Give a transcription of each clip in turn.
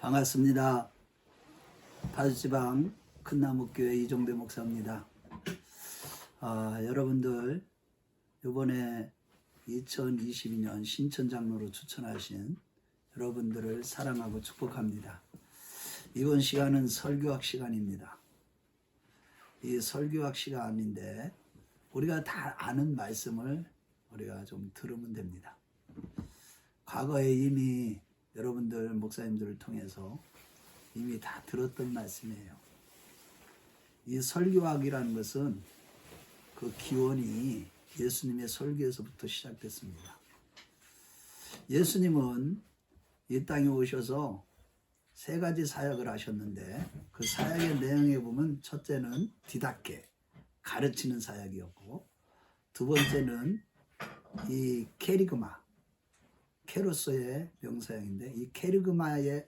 반갑습니다. 파주지방 큰나무교회 이종배 목사입니다. 여러분들 이번에 2022년 신천장로로 추천하신 여러분들을 사랑하고 축복합니다. 이번 시간은 설교학 시간입니다. 이 설교학 시간인데 우리가 다 아는 말씀을 우리가 좀 들으면 됩니다. 과거에 이미 여러분들 목사님들을 통해서 이미 다 들었던 말씀이에요. 이 설교학이라는 것은 그 기원이 예수님의 설교에서부터 시작됐습니다. 예수님은 이 땅에 오셔서 세 가지 사역을 하셨는데 그 사역의 내용에 보면 첫째는 디다케, 가르치는 사역이었고, 두 번째는 이 케리그마, 케로소의 명사형인데 이 케리그마를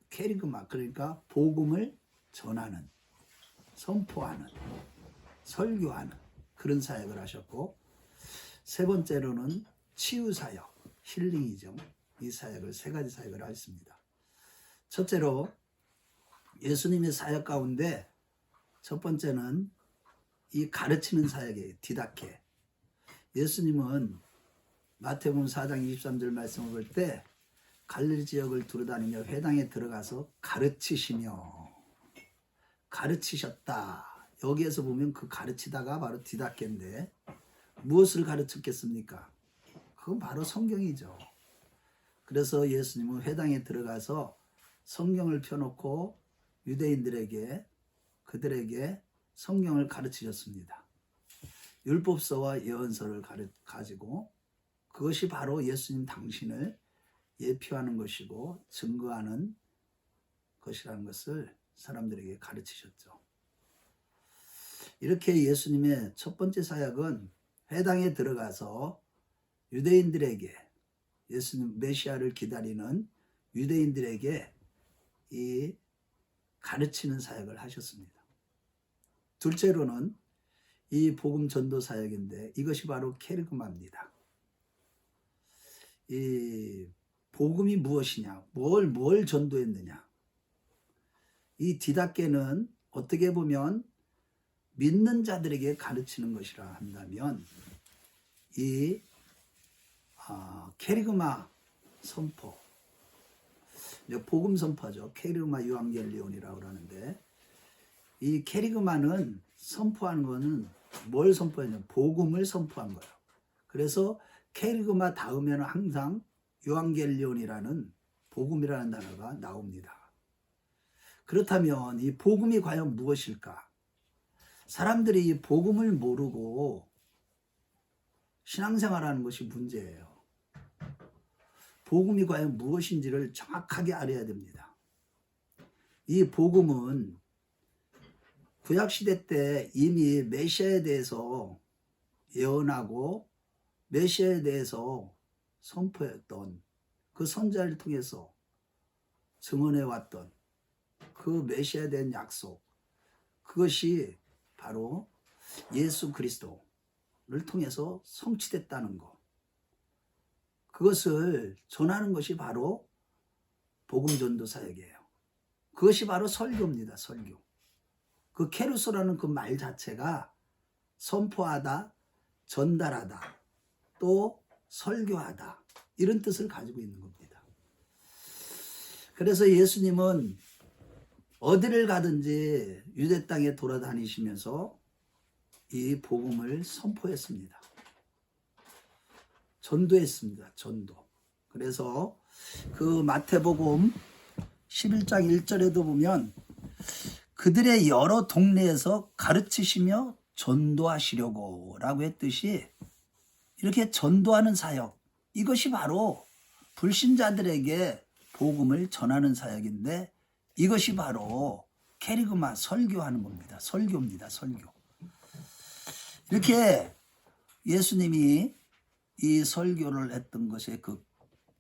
케리그마 그러니까 복음을 전하는, 선포하는, 설교하는 그런 사역을 하셨고, 세 번째로는 치유 사역, 힐링이죠. 이 사역을 세 가지 사역을 하셨습니다. 첫째로 예수님의 사역 가운데 첫 번째는 이 가르치는 사역이에요. 디다케. 예수님은 마태복음 4장 23절 말씀을 볼 때 갈릴리 지역을 두루다니며 회당에 들어가서 가르치셨다. 여기에서 보면 그 가르치다가 바로 디다케인데 무엇을 가르쳤겠습니까? 그건 바로 성경이죠. 그래서 예수님은 회당에 들어가서 성경을 펴놓고 그들에게 성경을 가르치셨습니다. 율법서와 예언서를 가지고 그것이 바로 예수님 당신을 예표하는 것이고 증거하는 것이라는 것을 사람들에게 가르치셨죠. 이렇게 예수님의 첫 번째 사역은 회당에 들어가서 유대인들에게, 예수님 메시아를 기다리는 유대인들에게 이 가르치는 사역을 하셨습니다. 둘째로는 이 복음 전도 사역인데 이것이 바로 케르그마입니다. 이 복음이 무엇이냐, 뭘 전도했느냐. 이 디다케는 어떻게 보면 믿는 자들에게 가르치는 것이라 한다면 이 케리그마 선포, 복음 선포죠. 케리그마 유앙겔리온이라고 하는데 이 케리그마는 선포하는 거는 뭘 선포하냐, 복음을 선포한 거예요. 그래서 케리그마 다음에는 항상 유앙겔리온이라는 복음이라는 단어가 나옵니다. 그렇다면 이 복음이 과연 무엇일까? 사람들이 이 복음을 모르고 신앙생활하는 것이 문제예요. 복음이 과연 무엇인지를 정확하게 알아야 됩니다. 이 복음은 구약시대 때 이미 메시아에 대해서 예언하고 메시아에 대해서 선포했던 그 선자를 통해서 증언해왔던 그 메시아에 대한 약속, 그것이 바로 예수 그리스도를 통해서 성취됐다는 것, 그것을 전하는 것이 바로 복음 전도 사역이에요. 그것이 바로 설교입니다. 설교. 그 케루소라는 그 말 자체가 선포하다, 전달하다, 또 설교하다, 이런 뜻을 가지고 있는 겁니다. 그래서 예수님은 어디를 가든지 유대 땅에 돌아다니시면서 이 복음을 선포했습니다. 전도했습니다. 전도. 그래서 그 마태복음 11장 1절에도 보면 그들의 여러 동네에서 가르치시며 전도하시려고 라고 했듯이 이렇게 전도하는 사역, 이것이 바로 불신자들에게 복음을 전하는 사역인데 이것이 바로 케리그마, 설교하는 겁니다. 설교입니다. 설교. 이렇게 예수님이 이 설교를 했던 것에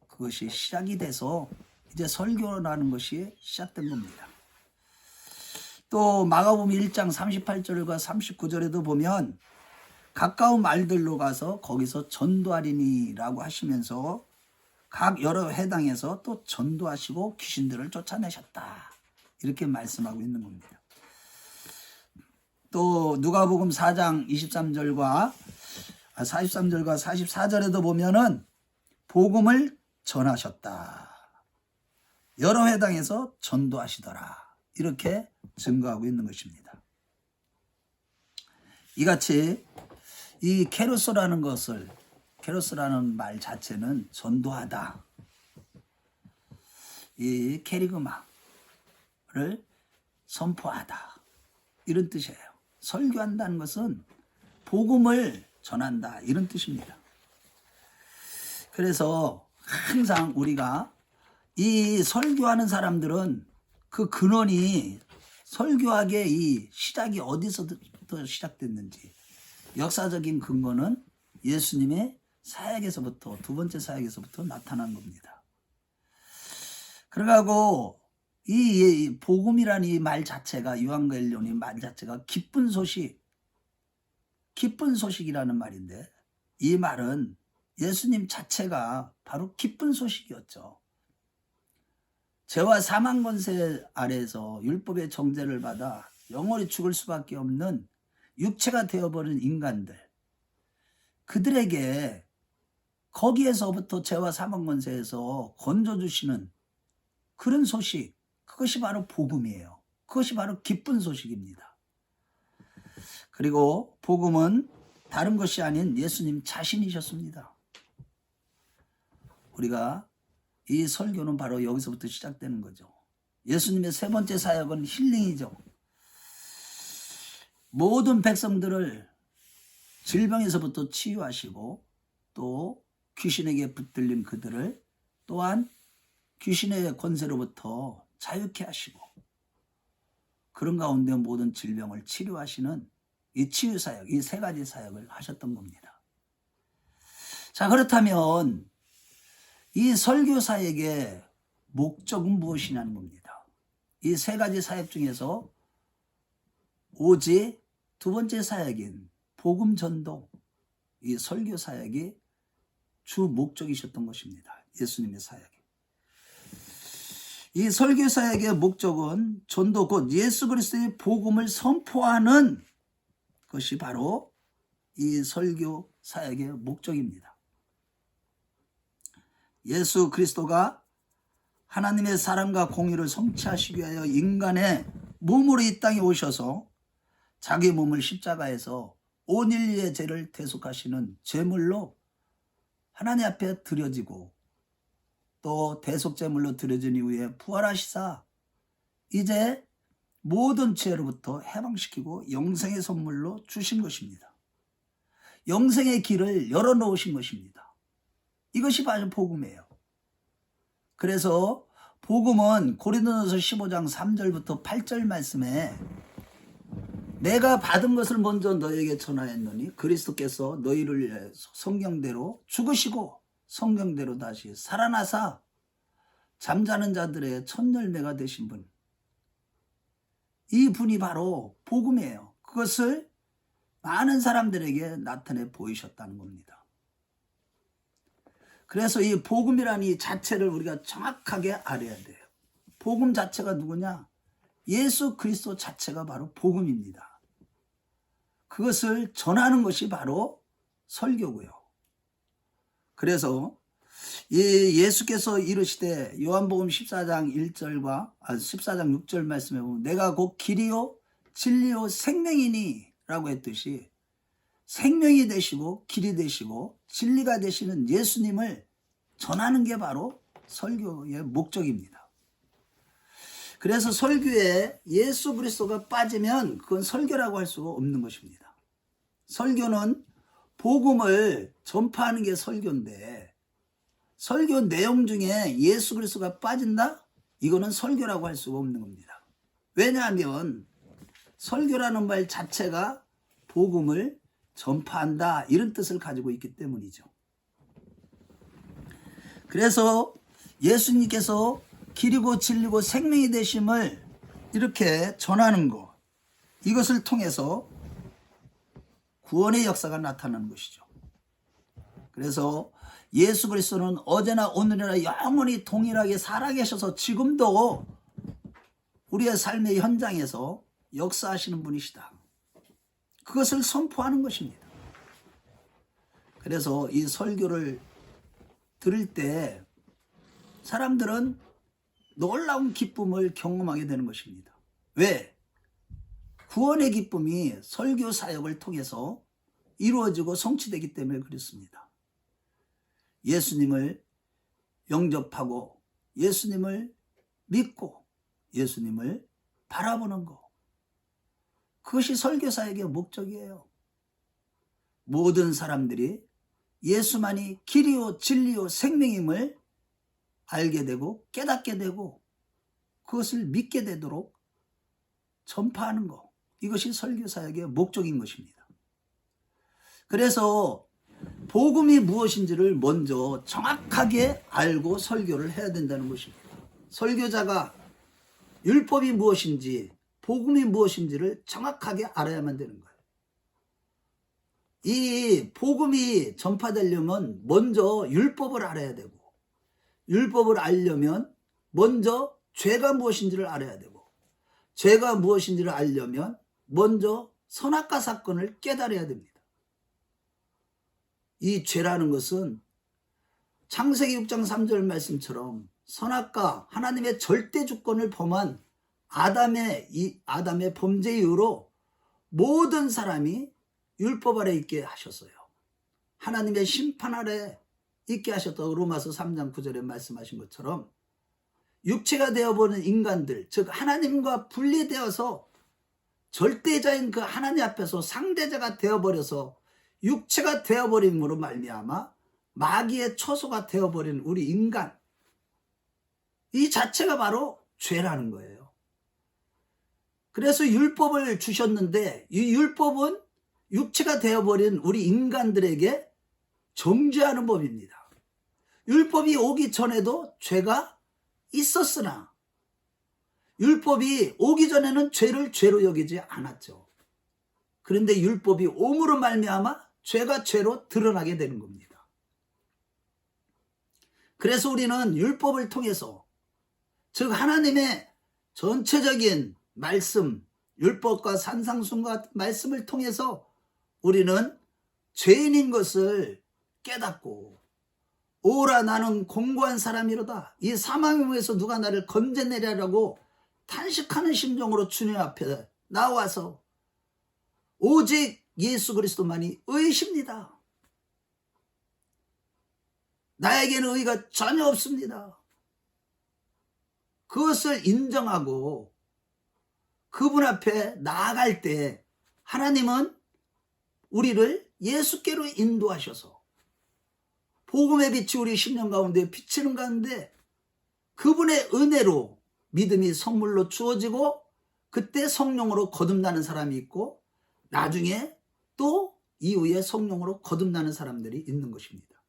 그것이 시작이 돼서 이제 설교라는 것이 시작된 겁니다. 또 마가복음 1장 38절과 39절에도 보면 가까운 말들로 가서 거기서 전도하리니라고 하시면서 각 여러 회당에서 또 전도하시고 귀신들을 쫓아내셨다. 이렇게 말씀하고 있는 겁니다. 또 누가복음 4장 43절과 44절에도 보면은 복음을 전하셨다. 여러 회당에서 전도하시더라. 이렇게 증거하고 있는 것입니다. 이같이 이 케루소라는 말 자체는 전도하다. 이 케리그마를 선포하다. 이런 뜻이에요. 설교한다는 것은 복음을 전한다. 이런 뜻입니다. 그래서 항상 우리가 이 설교하는 사람들은 그 근원이 설교학의 이 시작이 어디서부터 시작됐는지 역사적인 근거는 예수님의 사역에서부터 두 번째 사역에서부터 나타난 겁니다. 그러고 이 복음이라는 이 말 자체가 유앙겔리온이 말 자체가 기쁜 소식이라는 말인데 이 말은 예수님 자체가 바로 기쁜 소식이었죠. 죄와 사망 권세 아래에서 율법의 정죄를 받아 영원히 죽을 수밖에 없는 육체가 되어버린 인간들, 그들에게 거기에서부터 죄와 사망 권세에서 건져주시는 그런 소식, 그것이 바로 복음이에요. 그것이 바로 기쁜 소식입니다. 그리고 복음은 다른 것이 아닌 예수님 자신이셨습니다. 우리가 이 설교는 바로 여기서부터 시작되는 거죠. 예수님의 세 번째 사역은 힐링이죠. 모든 백성들을 질병에서부터 치유하시고 또 귀신에게 붙들린 그들을 또한 귀신의 권세로부터 자유케 하시고 그런 가운데 모든 질병을 치료하시는 이 치유사역, 이 세 가지 사역을 하셨던 겁니다. 자, 그렇다면 이 설교사역의 목적은 무엇이냐는 겁니다. 이 세 가지 사역 중에서 오직 두 번째 사역인 복음 전도, 이 설교 사역이 주 목적이셨던 것입니다. 예수님의 사역이. 이 설교 사역의 목적은 전도 곧 예수 그리스도의 복음을 선포하는 것이 바로 이 설교 사역의 목적입니다. 예수 그리스도가 하나님의 사랑과 공의를 성취하시기 위하여 인간의 몸으로 이 땅에 오셔서 자기 몸을 십자가에서 온 인류의 죄를 대속하시는 제물로 하나님 앞에 드려지고 또 대속제물로 드려진 이후에 부활하시사 이제 모든 죄로부터 해방시키고 영생의 선물로 주신 것입니다. 영생의 길을 열어놓으신 것입니다. 이것이 바로 복음이에요. 그래서 복음은 고린도전서 15장 3절부터 8절 말씀에 내가 받은 것을 먼저 너에게 전하였노니 그리스도께서 너희를 위해 성경대로 죽으시고 성경대로 다시 살아나사 잠자는 자들의 첫 열매가 되신 분, 이 분이 바로 복음이에요. 그것을 많은 사람들에게 나타내 보이셨다는 겁니다. 그래서 이 복음이라는 이 자체를 우리가 정확하게 알아야 돼요. 복음 자체가 누구냐? 예수 그리스도 자체가 바로 복음입니다. 그것을 전하는 것이 바로 설교고요. 그래서 예수께서 이르시되 요한복음 14장 1절과 14장 6절 말씀에 보면 내가 곧 길이요 진리요 생명이니 라고 했듯이 생명이 되시고 길이 되시고 진리가 되시는 예수님을 전하는 게 바로 설교의 목적입니다. 그래서 설교에 예수 그리스도가 빠지면 그건 설교라고 할 수가 없는 것입니다. 설교는 복음을 전파하는 게 설교인데 설교 내용 중에 예수 그리스도가 빠진다? 이거는 설교라고 할 수가 없는 겁니다. 왜냐하면 설교라는 말 자체가 복음을 전파한다 이런 뜻을 가지고 있기 때문이죠. 그래서 예수님께서 길이고 진리고 생명이 되심을 이렇게 전하는 것, 이것을 통해서 구원의 역사가 나타나는 것이죠. 그래서 예수 그리스도는 어제나 오늘이나 영원히 동일하게 살아계셔서 지금도 우리의 삶의 현장에서 역사하시는 분이시다. 그것을 선포하는 것입니다. 그래서 이 설교를 들을 때 사람들은 놀라운 기쁨을 경험하게 되는 것입니다. 왜? 구원의 기쁨이 설교 사역을 통해서 이루어지고 성취되기 때문에 그렇습니다. 예수님을 영접하고 예수님을 믿고 예수님을 바라보는 것, 그것이 설교 사역의 목적이에요. 모든 사람들이 예수만이 길이요 진리요 생명임을 알게 되고 깨닫게 되고 그것을 믿게 되도록 전파하는 것, 이것이 설교 사역의 목적인 것입니다. 그래서 복음이 무엇인지를 먼저 정확하게 알고 설교를 해야 된다는 것입니다. 설교자가 율법이 무엇인지 복음이 무엇인지를 정확하게 알아야만 되는 거예요. 이 복음이 전파되려면 먼저 율법을 알아야 되고, 율법을 알려면 먼저 죄가 무엇인지를 알아야 되고, 죄가 무엇인지를 알려면 먼저 선악과 사건을 깨달아야 됩니다. 이 죄라는 것은 창세기 6장 3절 말씀처럼 선악과 하나님의 절대 주권을 범한 아담의 범죄 이후로 모든 사람이 율법 아래 있게 하셨어요. 하나님의 심판 아래 있게 하셨다고 로마서 3장 9절에 말씀하신 것처럼 육체가 되어버린 인간들, 즉 하나님과 분리되어서 절대자인 그 하나님 앞에서 상대자가 되어버려서 육체가 되어버림으로 말미암아 마귀의 처소가 되어버린 우리 인간, 이 자체가 바로 죄라는 거예요. 그래서 율법을 주셨는데 이 율법은 육체가 되어버린 우리 인간들에게 정죄하는 법입니다. 율법이 오기 전에도 죄가 있었으나 율법이 오기 전에는 죄를 죄로 여기지 않았죠. 그런데 율법이 옴으로 말미암아 죄가 죄로 드러나게 되는 겁니다. 그래서 우리는 율법을 통해서, 즉 하나님의 전체적인 말씀, 율법과 산상순과 말씀을 통해서 우리는 죄인인 것을 깨닫고, 오라 나는 공고한 사람이로다, 이 사망의 문에서 누가 나를 건져내려고 탄식하는 심정으로 주님 앞에 나와서 오직 예수 그리스도만이 의이십니다. 나에게는 의가 전혀 없습니다. 그것을 인정하고 그분 앞에 나아갈 때 하나님은 우리를 예수께로 인도하셔서 복음의 빛이 우리 심령 가운데 비치는 가운데 그분의 은혜로 믿음이 선물로 주어지고 그때 성령으로 거듭나는 사람이 있고 나중에 또 이후에 성령으로 거듭나는 사람들이 있는 것입니다.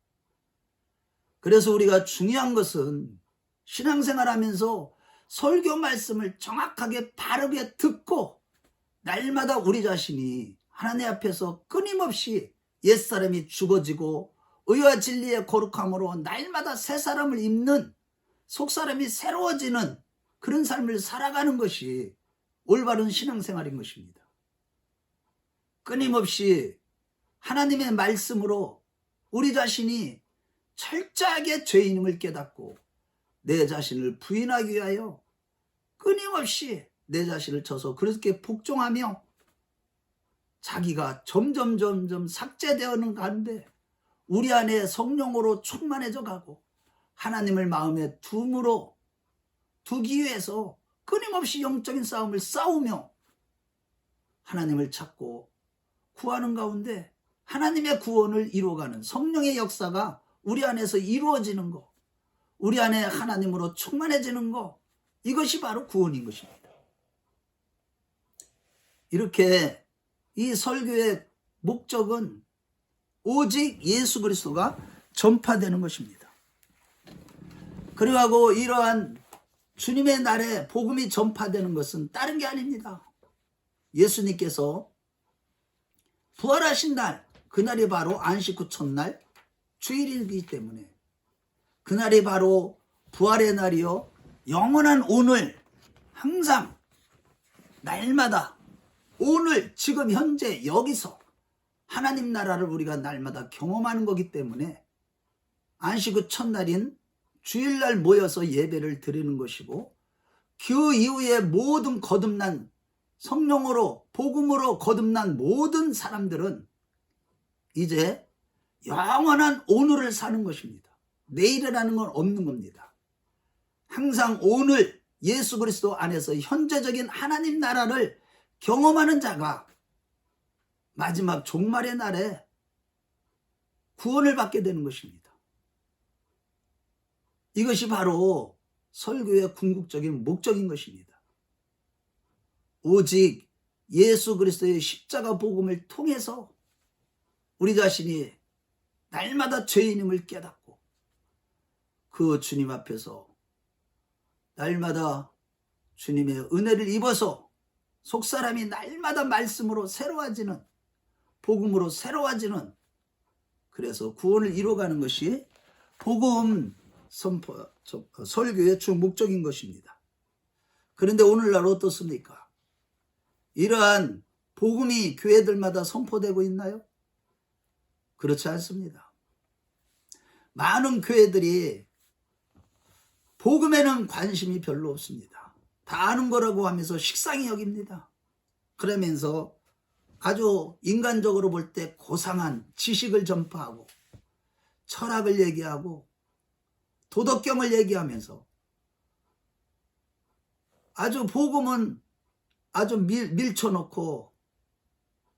그래서 우리가 중요한 것은 신앙생활하면서 설교 말씀을 정확하게 바르게 듣고 날마다 우리 자신이 하나님 앞에서 끊임없이 옛사람이 죽어지고 의와 진리의 거룩함으로 날마다 새 사람을 입는, 속사람이 새로워지는 그런 삶을 살아가는 것이 올바른 신앙생활인 것입니다. 끊임없이 하나님의 말씀으로 우리 자신이 철저하게 죄인임을 깨닫고 내 자신을 부인하기 위하여 끊임없이 내 자신을 쳐서 그렇게 복종하며 자기가 점점 삭제되어는 가는데 우리 안에 성령으로 충만해져 가고 하나님을 마음에 두기 위해서 끊임없이 영적인 싸움을 싸우며 하나님을 찾고 구하는 가운데 하나님의 구원을 이루어가는 성령의 역사가 우리 안에서 이루어지는 것, 우리 안에 하나님으로 충만해지는 것, 이것이 바로 구원인 것입니다. 이렇게 이 설교의 목적은 오직 예수 그리스도가 전파되는 것입니다. 그리고 이러한 주님의 날에 복음이 전파되는 것은 다른 게 아닙니다. 예수님께서 부활하신 날, 그날이 바로 안식 후 첫날 주일이기 때문에 그날이 바로 부활의 날이요 영원한 오늘, 항상 날마다 오늘 지금 현재 여기서 하나님 나라를 우리가 날마다 경험하는 거기 때문에 안식 후 첫날인 주일날 모여서 예배를 드리는 것이고, 그 이후에 모든 거듭난 성령으로 복음으로 거듭난 모든 사람들은 이제 영원한 오늘을 사는 것입니다. 내일이라는 건 없는 겁니다. 항상 오늘 예수 그리스도 안에서 현재적인 하나님 나라를 경험하는 자가 마지막 종말의 날에 구원을 받게 되는 것입니다. 이것이 바로 설교의 궁극적인 목적인 것입니다. 오직 예수 그리스도의 십자가 복음을 통해서 우리 자신이 날마다 죄인임을 깨닫고 그 주님 앞에서 날마다 주님의 은혜를 입어서 속사람이 날마다 말씀으로 새로워지는, 복음으로 새로워지는, 그래서 구원을 이루어가는 것이 복음 선포, 설교의 주 목적인 것입니다. 그런데 오늘날 어떻습니까? 이러한 복음이 교회들마다 선포되고 있나요? 그렇지 않습니다. 많은 교회들이 복음에는 관심이 별로 없습니다. 다 아는 거라고 하면서 식상히 여깁니다. 그러면서 아주 인간적으로 볼 때 고상한 지식을 전파하고 철학을 얘기하고 도덕경을 얘기하면서 아주 복음은 아주 밀쳐놓고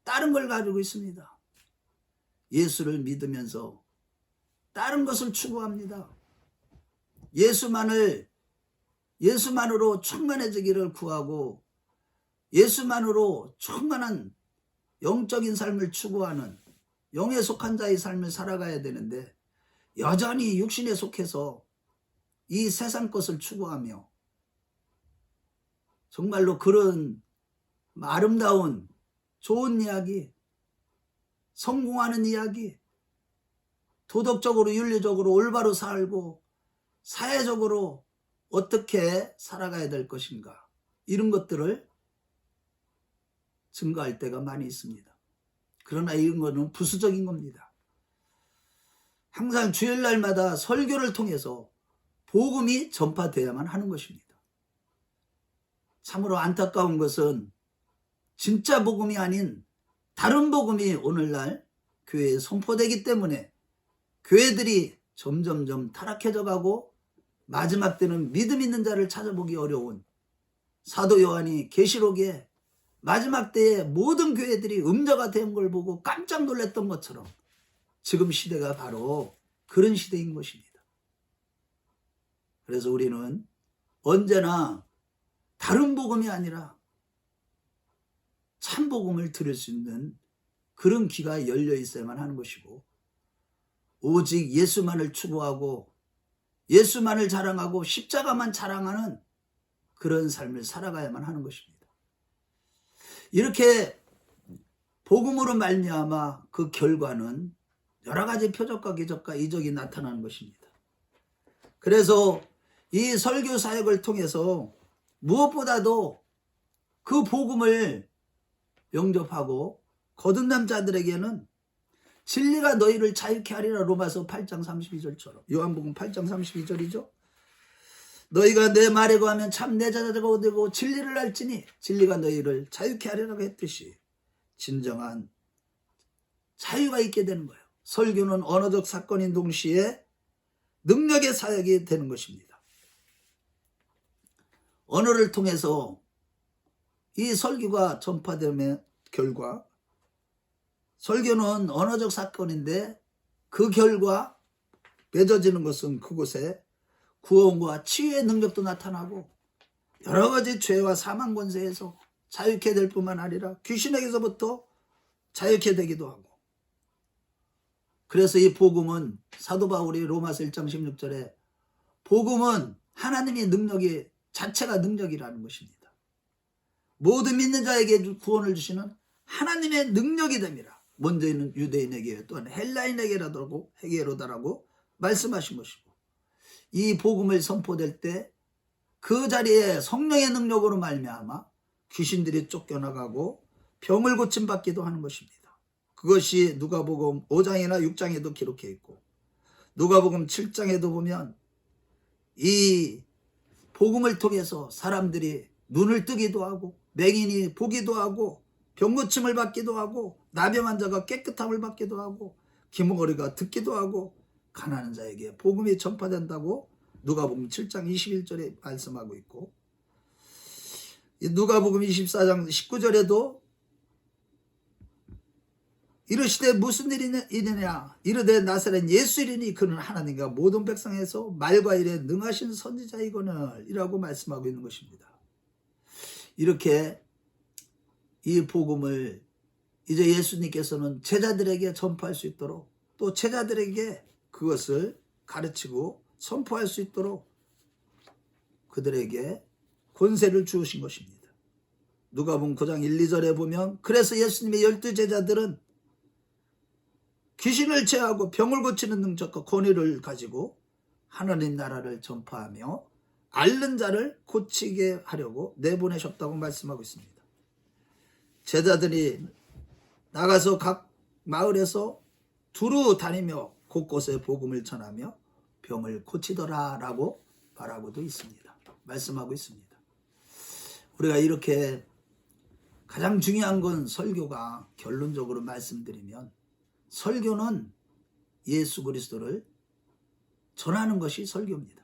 다른 걸 가지고 있습니다. 예수를 믿으면서 다른 것을 추구합니다. 예수만으로 충만해지기를 구하고 예수만으로 충만한 영적인 삶을 추구하는 영에 속한 자의 삶을 살아가야 되는데 여전히 육신에 속해서 이 세상 것을 추구하며 정말로 그런 아름다운 좋은 이야기, 성공하는 이야기, 도덕적으로 윤리적으로 올바로 살고 사회적으로 어떻게 살아가야 될 것인가, 이런 것들을 증거할 때가 많이 있습니다. 그러나 이런 거는 부수적인 겁니다. 항상 주일날마다 설교를 통해서 복음이 전파되어야만 하는 것입니다. 참으로 안타까운 것은 진짜 복음이 아닌 다른 복음이 오늘날 교회에 선포되기 때문에 교회들이 점점점 타락해져 가고 마지막 때는 믿음 있는 자를 찾아보기 어려운, 사도 요한이 계시록에 마지막 때에 모든 교회들이 음자가 된 걸 보고 깜짝 놀랐던 것처럼 지금 시대가 바로 그런 시대인 것입니다. 그래서 우리는 언제나 다른 복음이 아니라 참 복음을 들을 수 있는 그런 귀가 열려 있어야만 하는 것이고, 오직 예수만을 추구하고 예수만을 자랑하고 십자가만 자랑하는 그런 삶을 살아가야만 하는 것입니다. 이렇게 복음으로 말미암아 그 결과는 여러 가지 표적과 기적과 이적이 나타나는 것입니다. 그래서 이 설교 사역을 통해서 무엇보다도 그 복음을 영접하고 거듭난 자들에게는 진리가 너희를 자유케 하리라, 로마서 8장 32절처럼, 요한복음 8장 32절이죠. 너희가 내 말에 거하면 참 내 자녀가 되고 진리를 알지니 진리가 너희를 자유케 하리라고 했듯이 진정한 자유가 있게 되는 거예요. 설교는 언어적 사건인 동시에 능력의 사역이 되는 것입니다. 언어를 통해서 이 설교가 전파되면 결과, 설교는 언어적 사건인데 그 결과 맺어지는 것은 그곳에 구원과 치유의 능력도 나타나고 여러 가지 죄와 사망 권세에서 자유케 될 뿐만 아니라 귀신에게서부터 자유케 되기도 하고, 그래서 이 복음은 사도 바울이 로마서 1장 16절에 복음은 하나님의 능력이 자체가 능력이라는 것입니다. 모든 믿는 자에게 구원을 주시는 하나님의 능력이 됩니다. 먼저는 유대인에게 또한 헬라인에게로다라고 말씀하신 것이고, 이 복음을 선포될 때 그 자리에 성령의 능력으로 말미암아 귀신들이 쫓겨나가고 병을 고침받기도 하는 것입니다. 그것이 누가복음 5장이나 6장에도 기록해 있고, 누가복음 7장에도 보면 이 복음을 통해서 사람들이 눈을 뜨기도 하고 맹인이 보기도 하고 병고침을 받기도 하고 나병 환자가 깨끗함을 받기도 하고 귀머거리가 듣기도 하고 가난한 자에게 복음이 전파된다고 누가복음 7장 21절에 말씀하고 있고, 누가복음 24장 19절에도 이르시되 무슨 일이냐 이르되 나사렛 예수이니 그는 하나님과 모든 백성에서 말과 일에 능하신 선지자이거늘 이라고 말씀하고 있는 것입니다. 이렇게 이 복음을 이제 예수님께서는 제자들에게 전파할 수 있도록, 또 제자들에게 그것을 가르치고 선포할 수 있도록 그들에게 권세를 주으신 것입니다. 누가복음 9장 1, 2절에 보면 그래서 예수님의 12 제자들은 귀신을 제하고 병을 고치는 능력과 권위를 가지고 하나님 나라를 전파하며 앓는 자를 고치게 하려고 내보내셨다고 말씀하고 있습니다. 제자들이 나가서 각 마을에서 두루 다니며 곳곳에 복음을 전하며 병을 고치더라라고 말하고도 있습니다. 말씀하고 있습니다. 우리가 이렇게 가장 중요한 건 설교가, 결론적으로 말씀드리면 설교는 예수 그리스도를 전하는 것이 설교입니다.